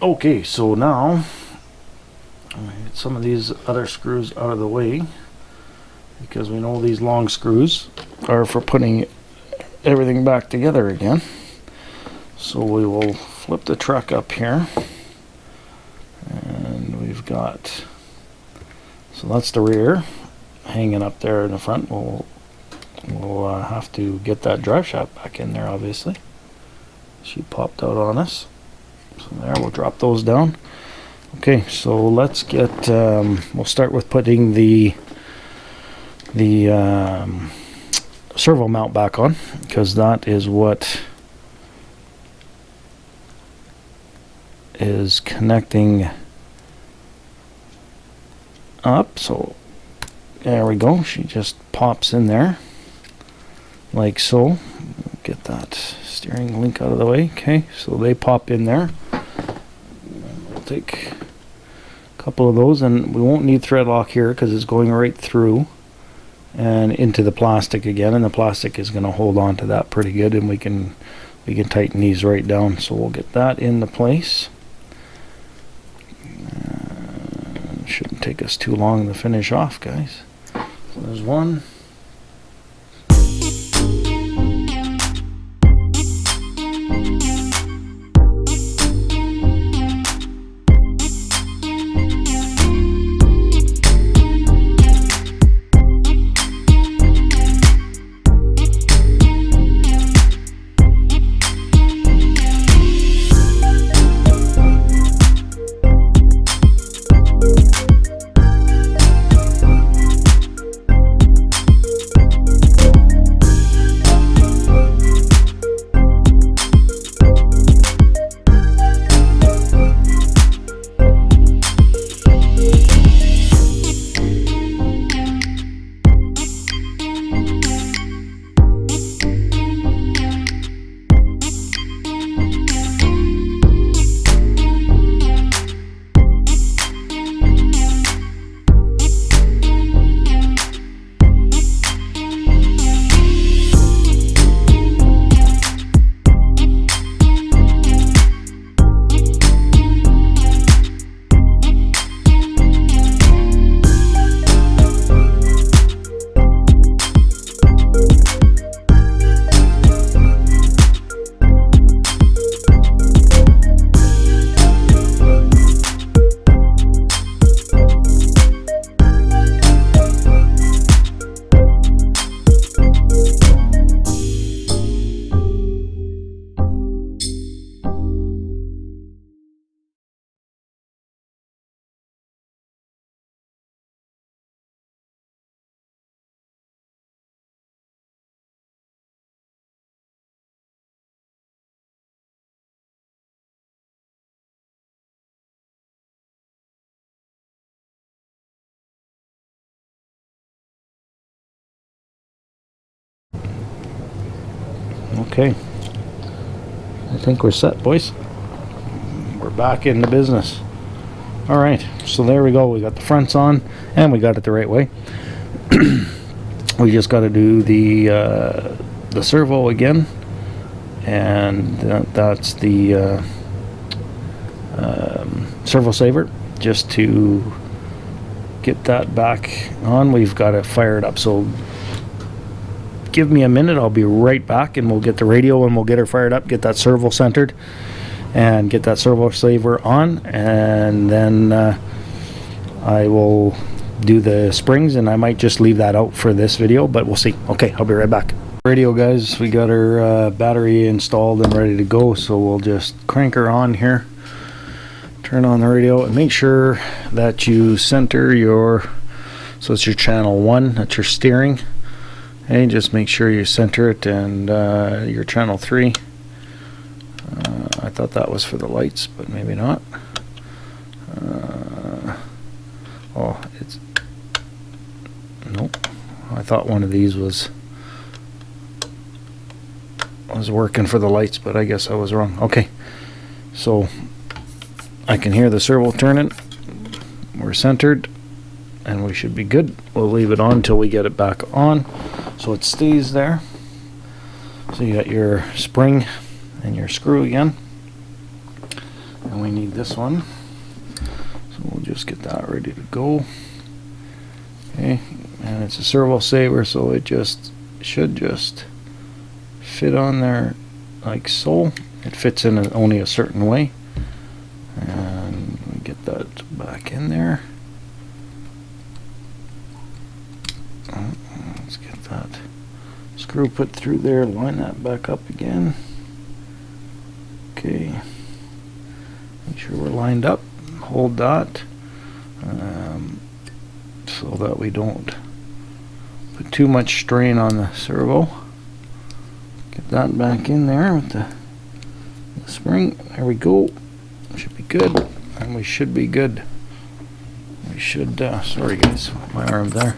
Okay, so now I'm going to get some of these other screws out of the way, because we know these long screws are for putting everything back together again. So we will flip the truck up here, and we've got, so that's the rear hanging up there in the front. We'll have to get that drive shaft back in there, obviously. She popped out on us. So there, we'll drop those down. Okay, so let's get, we'll start with putting the servo mount back on, because that is what is connecting up. So there we go, she just pops in there like so. Get that steering link out of the way. Okay, so they pop in there. We'll take a couple of those, and we won't need thread lock here because it's going right through and into the plastic again, and the plastic is going to hold on to that pretty good, and we can tighten these right down. So we'll get that into place. Shouldn't take us too long to finish off, guys. So there's one. Okay, I think we're set, boys. We're back in the business. All right, so there we go. We got the fronts on, and we got it the right way. We just got to do the servo again, and that's the servo saver. Just to get that back on, we've got to fire it up. So give me a minute, I'll be right back, and we'll get the radio and we'll get her fired up, get that servo centered, and get that servo saver on, and then I will do the springs, and I might just leave that out for this video, but we'll see. Okay, I'll be right back. Radio, guys, we got her battery installed and ready to go, so we'll just crank her on here, turn on the radio, and make sure that you center your, so it's your channel 1, that's your steering. Okay, just make sure you center it, and your channel 3. I thought that was for the lights, but maybe not. Oh, it's, nope. I thought one of these was working for the lights, but I guess I was wrong. Okay, so I can hear the servo turning. We're centered, and we should be good. We'll leave it on until we get it back on, so it stays there. So you got your spring and your screw again, and we need this one, so we'll just get that ready to go. Okay, and it's a servo saver, so it just should just fit on there like so. It fits in only a certain way, and we get that back back in there. Let's get that screw put through there, line that back up again. Okay, make sure we're lined up, hold that so that we don't put too much strain on the servo. Get that back in there with the spring. There we go. Should be good, and we should be good. We should, sorry guys, my arm there.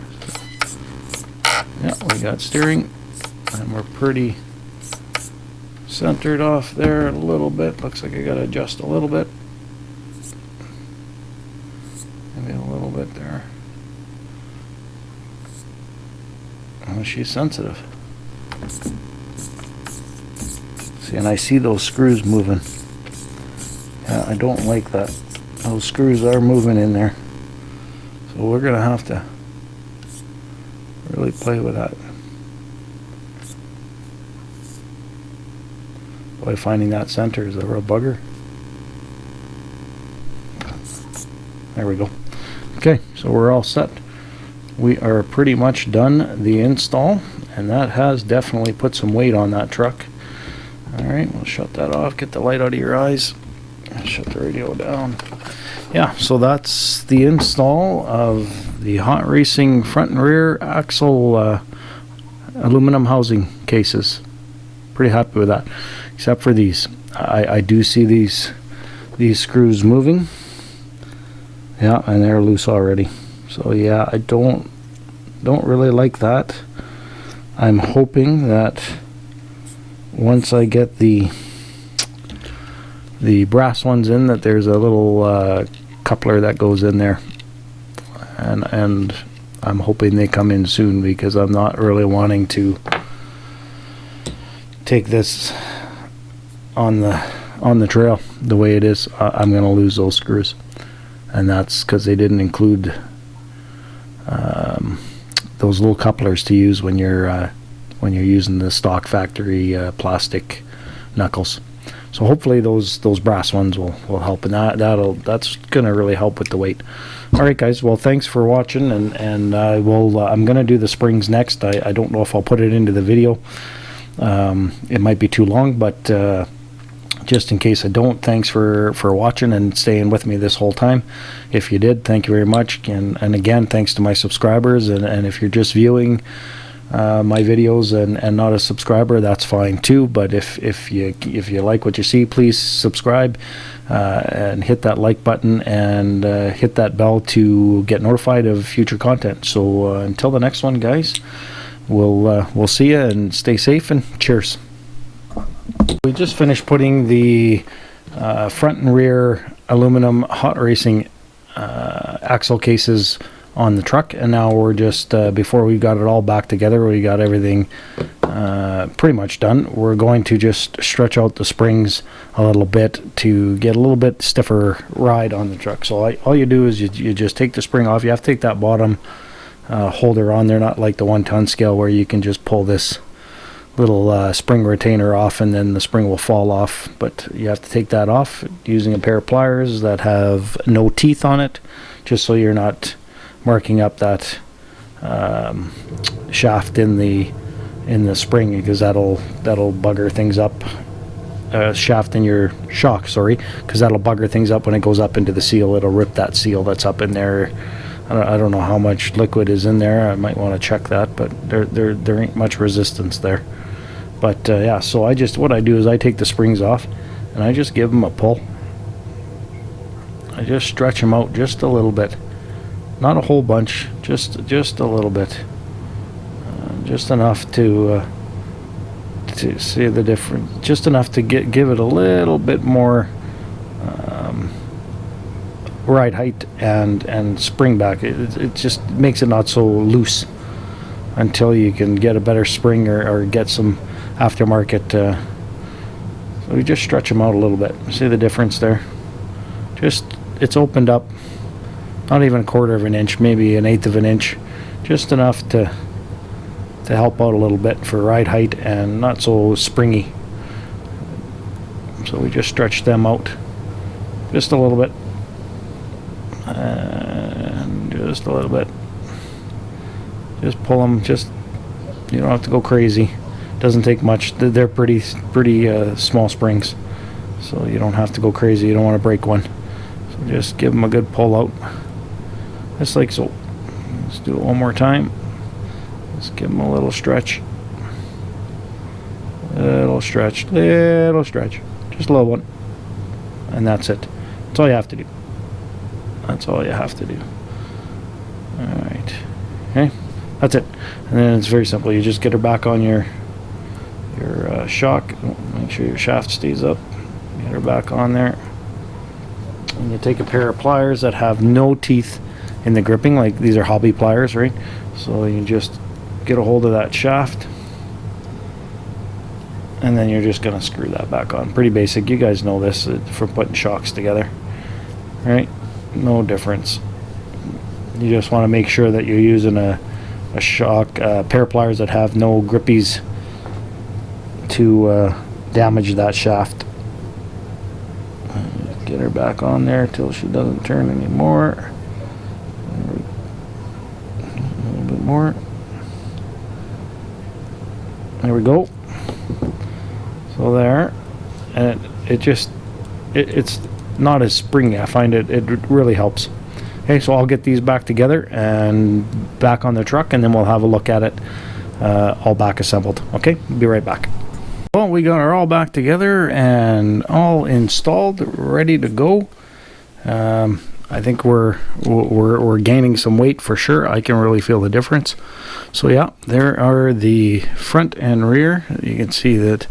Yeah, we got steering, and we're pretty centered off there a little bit. Looks like I gotta adjust a little bit. Maybe a little bit there. Oh, she's sensitive. See, and I see those screws moving. Yeah, I don't like that. Those screws are moving in there. So we're gonna have to really play with that. Boy, finding that center is a real bugger. There we go. Okay, so we're all set. We are pretty much done the install, and that has definitely put some weight on that truck. Alright, we'll shut that off, get the light out of your eyes, shut the radio down. Yeah, so that's the install of the hot racing front and rear axle aluminum housing cases. Pretty happy with that, except for these. I do see these screws moving. Yeah, and they're loose already. So yeah, I don't really like that. I'm hoping that once I get the brass ones in, that there's a little coupler that goes in there, and I'm hoping they come in soon, because I'm not really wanting to take this on the trail the way it is. I'm gonna lose those screws, and that's because they didn't include those little couplers to use when you're using the stock factory plastic knuckles. So hopefully those brass ones will help, and that's gonna really help with the weight. All right, guys. Well, thanks for watching, and I'm gonna do the springs next. I don't know if I'll put it into the video. It might be too long, but just in case I don't, thanks for watching and staying with me this whole time. If you did, thank you very much, and again, thanks to my subscribers, and if you're just viewing my videos and not a subscriber, that's fine too. But if you like what you see, please subscribe and hit that like button, and hit that bell to get notified of future content. So until the next one, guys, we'll see you, and stay safe, and cheers. We just finished putting the front and rear aluminum hot racing axle cases on the truck, and now we're just before we got it all back together, we got everything pretty much done. We're going to just stretch out the springs a little bit to get a little bit stiffer ride on the truck. So all you do is you just take the spring off. You have to take that bottom holder on there, not like the 1-ton scale where you can just pull this little spring retainer off and then the spring will fall off. But you have to take that off using a pair of pliers that have no teeth on it, just so you're not marking up that shaft in the spring, because that'll bugger things up. Shaft in your shock, sorry, because that'll bugger things up when it goes up into the seal. It'll rip that seal that's up in there. I don't know how much liquid is in there. I might want to check that, but there ain't much resistance there. But yeah, so what I do is I take the springs off and I just give them a pull. I just stretch them out just a little bit, not a whole bunch, just a little bit, just enough to see the difference, just enough to give it a little bit more ride height and spring back. It just makes it not so loose until you can get a better spring or get some aftermarket. So we just stretch them out a little bit. See the difference there? It's opened up not even a quarter of an inch, maybe an eighth of an inch, just enough to help out a little bit for ride height and not so springy. So we just stretch them out just a little bit. and just a little bit. Just pull them. Just, you don't have to go crazy. Doesn't take much. They're pretty small springs, so you don't have to go crazy. You don't want to break one. So just give them a good pull out, just like so. Let's do it one more time. Let's give them a little stretch. Little stretch. Little stretch. Just a little one. And that's it. That's all you have to do. That's all you have to do. Alright. Okay. That's it. And then it's very simple. You just get her back on your shock. Make sure your shaft stays up. Get her back on there. And you take a pair of pliers that have no teeth in the gripping, like these are hobby pliers, right? So you just get a hold of that shaft, and then you're just gonna screw that back on. Pretty basic. You guys know this for putting shocks together, right? No difference. You just want to make sure that you're using a shock pair of pliers that have no grippies to damage that shaft. Get her back on there till she doesn't turn anymore. A little bit more. There we go. So there, and it's not as springy. I find it really helps. Okay, so I'll get these back together and back on the truck, and then we'll have a look at it all back assembled. Okay, be right back. Well, we got her all back together and all installed, ready to go. I think we're gaining some weight for sure. I can really feel the difference. So yeah, there are the front and rear. You can see that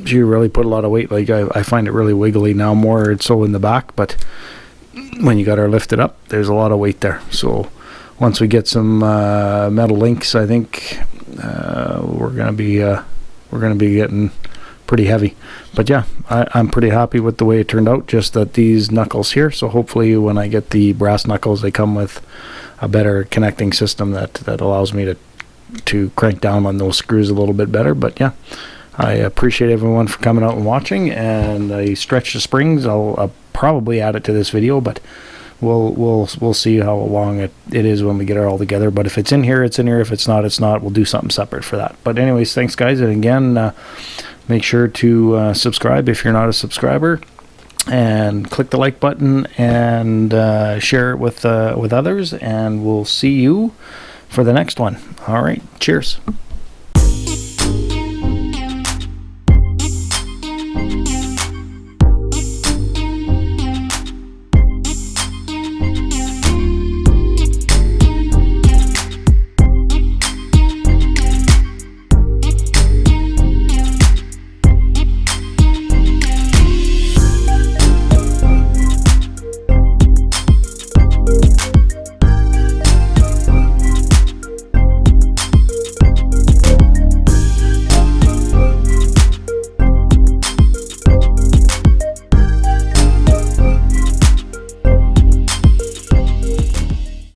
she really put a lot of weight. Like I find it really wiggly now, more so in the back, but when you got her lifted up, there's a lot of weight there. So once we get some metal links, I think we're gonna be getting pretty heavy. But yeah, I'm pretty happy with the way it turned out. Just that these knuckles here, so hopefully when I get the brass knuckles, they come with a better connecting system that allows me to crank down on those screws a little bit better. But yeah, I appreciate everyone for coming out and watching. And I stretched the springs. I'll probably add it to this video, but we'll see how long it is when we get it all together. But if it's in here, it's in here. If it's not, it's not. We'll do something separate for that. But anyways, thanks guys, and again, make sure to subscribe if you're not a subscriber, and click the like button and share it with others, and we'll see you for the next one. All right, cheers.